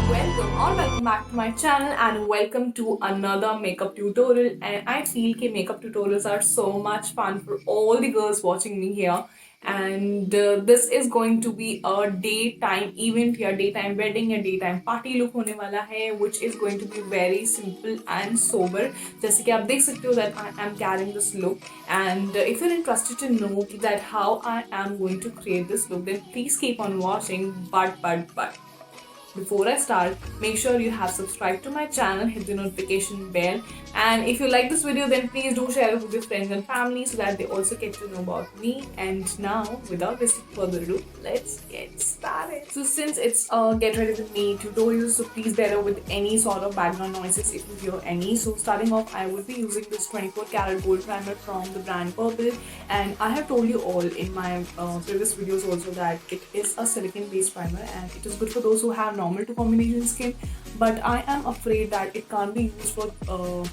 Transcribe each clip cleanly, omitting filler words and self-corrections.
welcome back to my channel and welcome to another makeup tutorial. And I feel that makeup tutorials are so much fun for all the girls watching me here. And this is going to be a daytime event या daytime wedding या daytime party look होने वाला है, which is going to be very simple and sober. जैसे कि आप देख सकते हो that I am carrying this look, and if you're interested to know that how I am going to create this look, then please keep on watching. But before I start, make sure you have subscribed to my channel, hit the notification bell, and if you like this video, then please do share it with your friends and family so that they also get to know about me. And now, without wasting further ado, let's get started. So since it's a get ready with me tutorial, so please bear with any sort of background noises if you hear any. So starting off, I will be using this 24 karat gold primer from the brand Purple, and I have told you all in my previous videos also that it is a silicone based primer and it is good for those who have normal to combination skin, but I am afraid that it can't be used for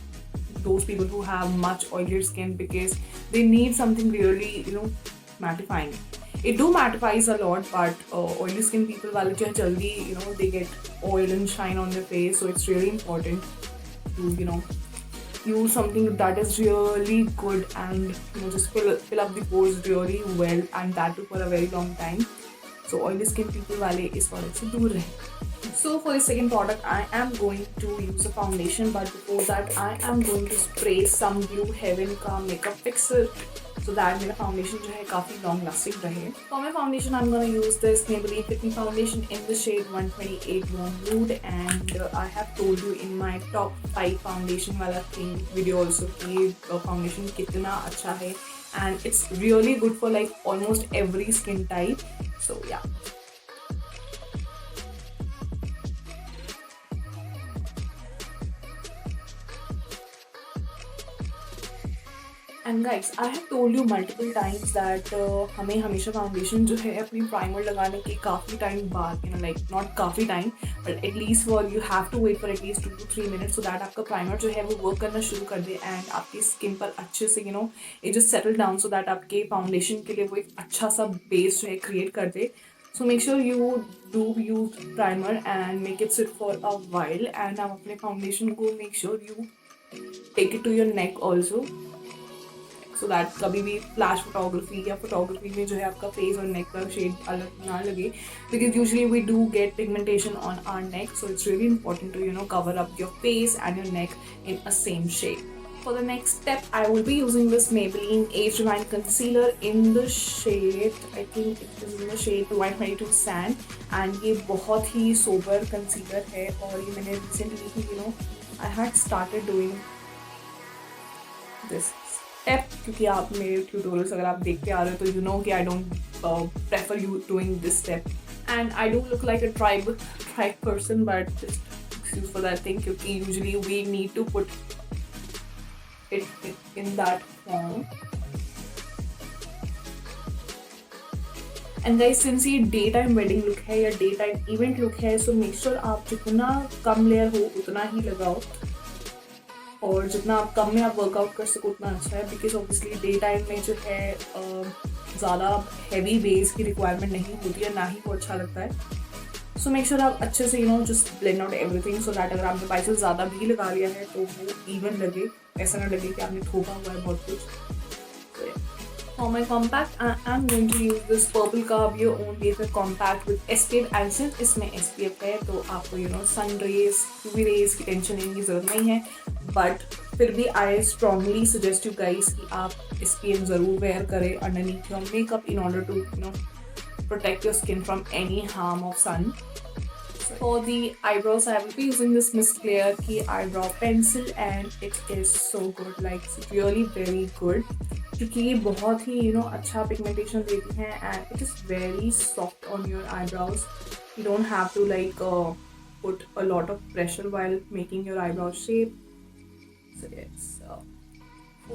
those people who have much oilier skin because they need something really, mattifying. It do mattifies a lot, but oily skin people वाले जो है जल्दी, they get oil and shine on their face, so it's really important to use something that is really good and just fill up the pores really well, and that too for a very long time. So oily skin people वाले इस product से दूर रहे. So for the second product, I am going to use a foundation, but before that, I am going to spray some Blue Heaven का makeup fixer so that मेरा foundation जो है काफी long lasting रहे. For my foundation, I'm gonna use this Maybelline Fit Me foundation in the shade 128 Warm Nude, and I have told you in my top 5 foundation वाला thing video also कि foundation कितना अच्छा है, and it's really good for like almost every skin type. So yeah. And guys, I have told you multiple times that हमें हमेशा foundation जो है अपनी प्राइमर लगाने के काफ़ी टाइम बाद, लाइक नॉट काफ़ी time but at least for you have to wait for at least 2 to 3 minutes so that आपका प्राइमर जो है वो वर्क करना शुरू कर दे एंड आपकी स्किन पर अच्छे से it just settle down so that आपके फाउंडेशन के लिए वो एक अच्छा सा बेस जो है क्रिएट कर दे. So make sure you do use primer and make it sit for a while, and आप अपने फाउंडेशन को make sure you take it to your neck also, so that कभी भी फ्लैश फोटोग्राफी या photography में जो है आपका फेस और नेक का शेड अलग ना लगे, because usually we do get pigmentation on our neck, so it's really important to cover up your face and your neck in a same shade. For the next step, I will be using this Maybelline Age Rewind Concealer in the shade, I think it is in the shade 122 Sand, and ये बहुत ही sober concealer है और ये मैंने recently he I had started doing this step क्योंकि आप मेरे tutorials अगर आप देखते आ रहे हो तो यू नो कि I don't prefer you doing this step and I don't look like a tribe person but just excuse for that thing क्योंकि usually we need to put it in that form. And guys, since ये day time wedding look है या day time event look है, so make sure आप जितना कम layer हो उतना ही लगाओ और जितना आप कम में आप वर्कआउट कर सको उतना अच्छा है, बिकॉज ऑब्वियसली डे टाइम में जो है ज़्यादा हैवी बेस की रिक्वायरमेंट नहीं होती है, ना ही वो अच्छा लगता है. सो मेक श्योर आप अच्छे से just blend out everything so that अगर आपने बाई चांस ज़्यादा भी लगा लिया है तो वो इवन लगे, ऐसा ना लगे कि आपने थोपा हुआ है बहुत कुछ. For my compact, I am going to use this Purple का Your Own BFF Compact with SPF, and since इसमें SPF है तो आपको सन रेज UV रेज की टेंशन लेने की ज़रूरत नहीं है, बट फिर भी I strongly suggest you guys कि आप SPF ज़रूर वेयर करें underneath your makeup in order to protect your skin from any harm of sun. For the eyebrows, I will be using this Miss Claire की eyebrow pencil, and it is so good, like it's really very good. क्योंकि ये बहुत ही अच्छा pigmentation देती हैं and it is very soft on your eyebrows. You don't have to like put a lot of pressure while making your eyebrow shape. So it's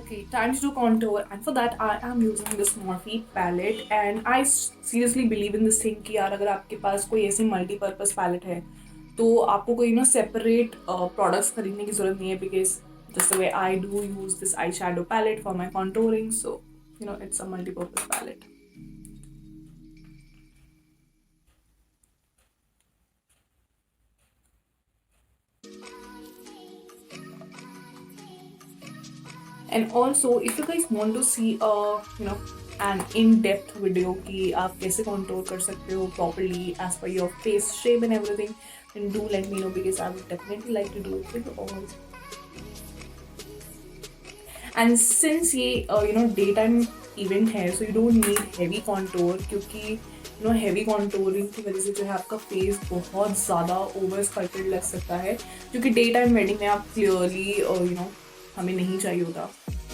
okay, time to do contour, and for that I am using this Morphe palette, and I seriously believe in this thing कि यार अगर आपके पास कोई ऐसी multipurpose palette है तो आपको कोई सेपरेट प्रोडक्ट्स खरीदने की ज़रूरत नहीं है, because just the way I do use this eyeshadow palette for my contouring, so it's a multi-purpose palette. And also, if you guys want to see a an in-depth video कि आप कैसे contour कर सकते हो properly as per your face shape and everything, then do let me know because I would definitely like to do it for you all. And since ये daytime event है, so you don't need heavy contour क्योंकि heavy contouring की वजह से जो है आपका face बहुत ज़्यादा ओवर स्कल्प्टेड लग सकता है, जो कि डे टाइम वेडिंग में आप क्लियरली हमें नहीं चाहिए होता.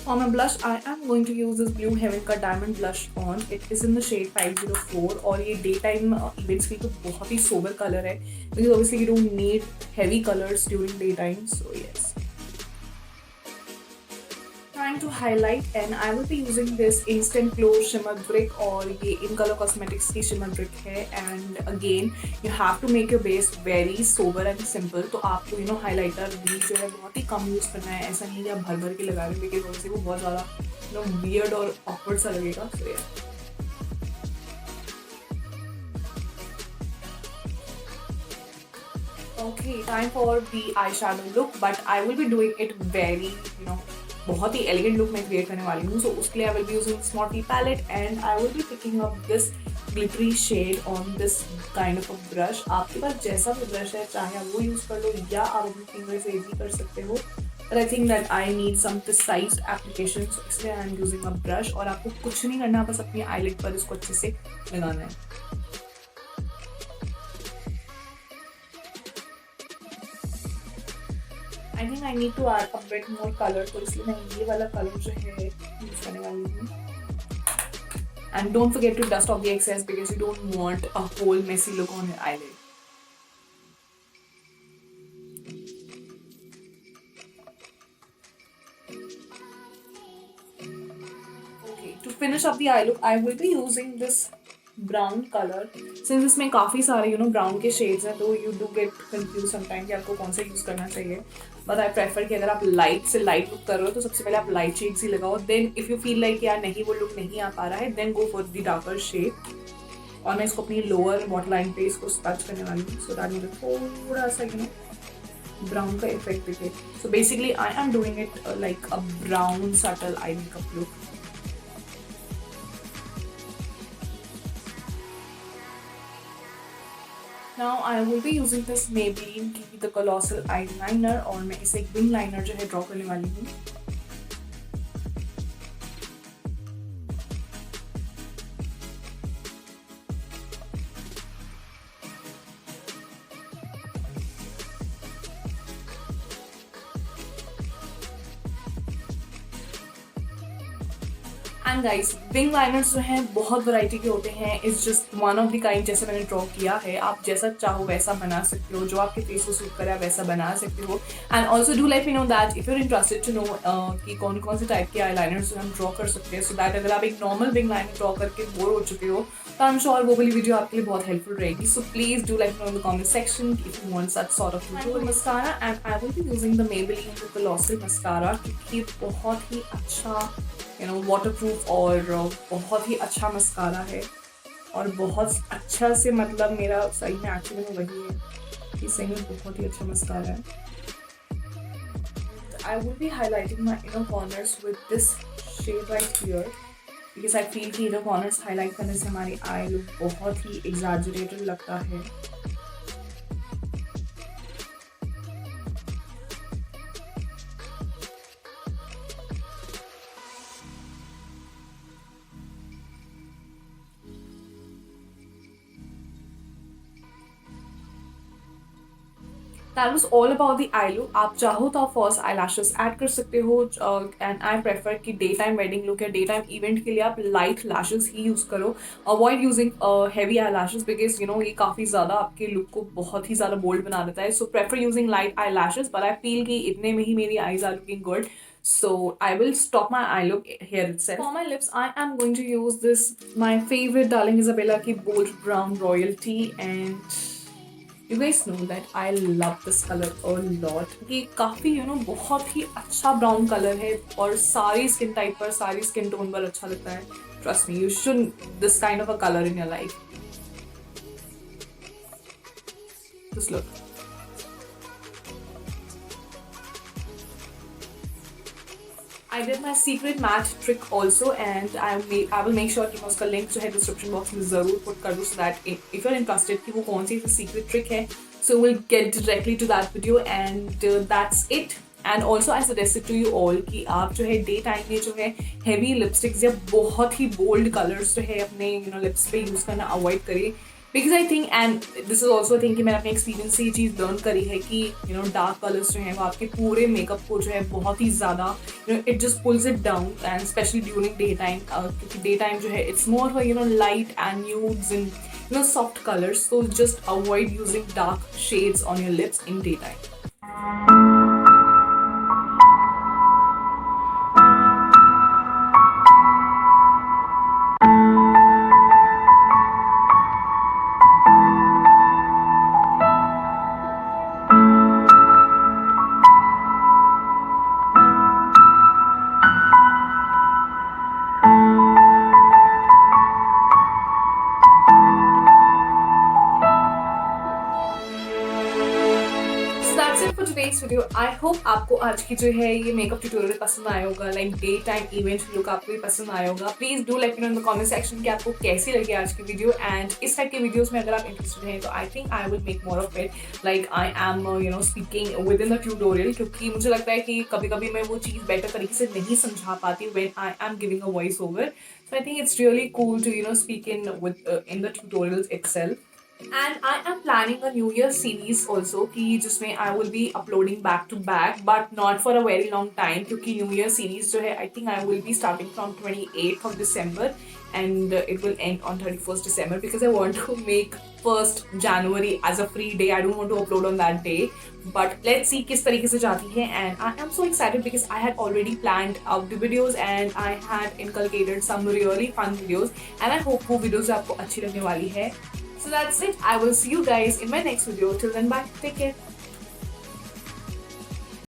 For my blush, I am going to use this Blue Heaven का Diamond Blush on. It is in the shade 504 और ये डे टाइम इवेंट्स के लिए तो बहुत ही सोबर कलर है because obviously you don't need heavy colors during daytime. So yes. Trying to highlight and I will be using this Instant Glow Shimmer Brick और ये In Color Cosmetics की Shimmer Brick है. And again you have to make your base very sober and simple. तो आपको highlighter भी जो है बहुत ही कम यूज़ करना है. ऐसा नहीं कि आप भर भर के लगा रहे हो because वैसे वो बहुत ज़्यादा weird और awkward सा लगेगा. So yeah. Okay, time for the eyeshadow look, but I will be doing it very बहुत ही एलिगेंट लुक मैं क्रिएट करने वाली हूँ. सो उसके लिए I will be using smoky palette and I will be picking up this glittery shade on this kind of a brush. आपके पास जैसा भी ब्रश है चाहे आप वो यूज़ कर लो या आप अपनी फिंगर से भी कर सकते हो. But I think that I need some precise application, so इसलिए I am using a brush. और आपको कुछ नहीं करना, बस अपनी आईलिड पर इसको अच्छे से लगाना है. I think I need to add a bit more color, तो इसलिए मैं ये वाला कलर जो है यूज करने वाली हूँ. And don't forget to dust off the excess because you don't want a whole messy look on your eyelid. Okay, to finish up the eye look, I will be using this brown colour. Since इसमें काफ़ी सारे brown के shades हैं तो you do get confuse sometime कि आपको कौन सा यूज़ करना चाहिए. बट आई प्रेफर कि अगर आप लाइट से लाइट लुक कर रहे हो तो सबसे पहले आप लाइट शेड्स ही लगाओ. Then if you feel like यार नहीं वो लुक नहीं आ पा रहा है, then go for the darker shade. और मैं इसको अपनी लोअर वॉटर लाइन पे इसको टच करने वाली हूँ सो दैट मुझे थोड़ा सा ब्राउन का इफेक्ट दिखे. So basically I am doing it like a brown subtle eye makeup look. Now I will be using this Maybelline की The Colossal Eyeliner और मैं इसे एक विंग लाइनर जो है ड्रॉ करने वाली हूँ. एंड गाइस विंग लाइनर्स जो हैं बहुत वैरायटी के होते हैं. It's just one of the kind जैसे मैंने ड्रॉ किया है. आप जैसा चाहो वैसा बना सकते हो, जो आपके फेस को सूट करे वैसा बना सकते हो. And also do let me know that if you are interested to know कि कौन कौन से टाइप के आई लाइनर्स हम ड्रॉ कर सकते हैं, सो दैट अगर आप एक नॉर्मल विंग लाइनर ड्रॉ करके बोर हो चुके हो तो आई एम श्योर वो वाली वीडियो आपके लिए बहुत हेल्पफुल रहेगी. So please do let me no in the comment section if you want such sort of mascara. And I will be using the Maybelline The Colossal mascara क्योंकि बहुत ही अच्छा waterproof और बहुत ही अच्छा मस्कारा है. और बहुत अच्छा से मतलब मेरा सही में एक्चुअली में वही है कि सही में बहुत ही अच्छा मस्कारा है. I will be highlighting my inner corners with this shade right here because I feel कि इनर कॉर्नर्स हाईलाइट करने से हमारी आई लुक बहुत ही एग्जैजरेटेड लगता है. That was all about the eye look. आप चाहो तो आप फॉल्स आई लैशेस ऐड कर सकते हो. एंड आई प्रेफर कि डे टाइम वेडिंग लुक या डे टाइम इवेंट के लिए आप लाइट लैशेस ही यूज़ करो. Avoid using heavy eye lashes because ये काफ़ी ज़्यादा आपके लुक को बहुत ही ज़्यादा बोल्ड बना देता है. So prefer using light eyelashes. But I feel कि इतने में ही मेरी eyes are looking good. So I will stop my eye look here itself. For my lips, I am going to use this my favorite Darling Isabella की Bold Brown Royalty. And you guys know that I love this color a lot. ये काफ़ी बहुत ही अच्छा brown colour है और सारी skin type पर, सारी स्किन टोन पर अच्छा लगता है. Trust me, you should this kind of a color in your life. Just look. I did my secret matte trick also, and I will make sure कि मैं उसका link जो है description box में ज़रूर put कर दूँ, so that if you're interested कि वो कौन सी secret trick है, so we'll get directly to that video, and that's it. And also I suggested to you all कि आप जो है डे टाइम में जो है heavy lipsticks या बहुत ही bold colors जो है अपने lips पे यूज़ करना avoid करिए, because I think, and this is also a thing कि मैंने अपने एक्सपीरियंस से ये चीज़ लर्न करी है कि डार्क कलर्स जो हैं वो आपके पूरे मेकअप को जो है बहुत ही ज़्यादा it just pulls it down, and specially during day time, क्योंकि डे टाइम जो है it's more for light and nudes and soft colors, so just avoid using dark shades on your lips in daytime. That's it for today's video. I hope आपको आज की जो है ये makeup tutorial पसंद आया होगा, like day time event look आपको भी पसंद आया होगा. Please do let me no in the comment section कि आपको कैसी लगी आज की वीडियो, एंड इस टाइप के वीडियोस में अगर आप इंटरेस्टेड हैं तो I think I will make more of it, like I am speaking with in the tutorial, क्योंकि मुझे लगता है कि कभी कभी मैं वो चीज़ बेटर तरीके से नहीं समझा पाती when I am giving a voice over. So I think it's really cool to speak in the tutorials itself. And I am planning a New Year series also कि जिसमें I will be uploading back to back, but not for a very long time, क्योंकि New Year series जो है I think I will be starting from 28th of December and it will end on 31st December, because I want to make 1st January as a free day. I don't want to upload on that day, but let's see किस तरीके से जाती है. And I am so excited because I had already planned out the videos and I had inculcated some really fun videos, and I hope वो videos आपको अच्छी लगने वाली है. So that's it. I will see you guys in my next video. Till then, bye. Take care.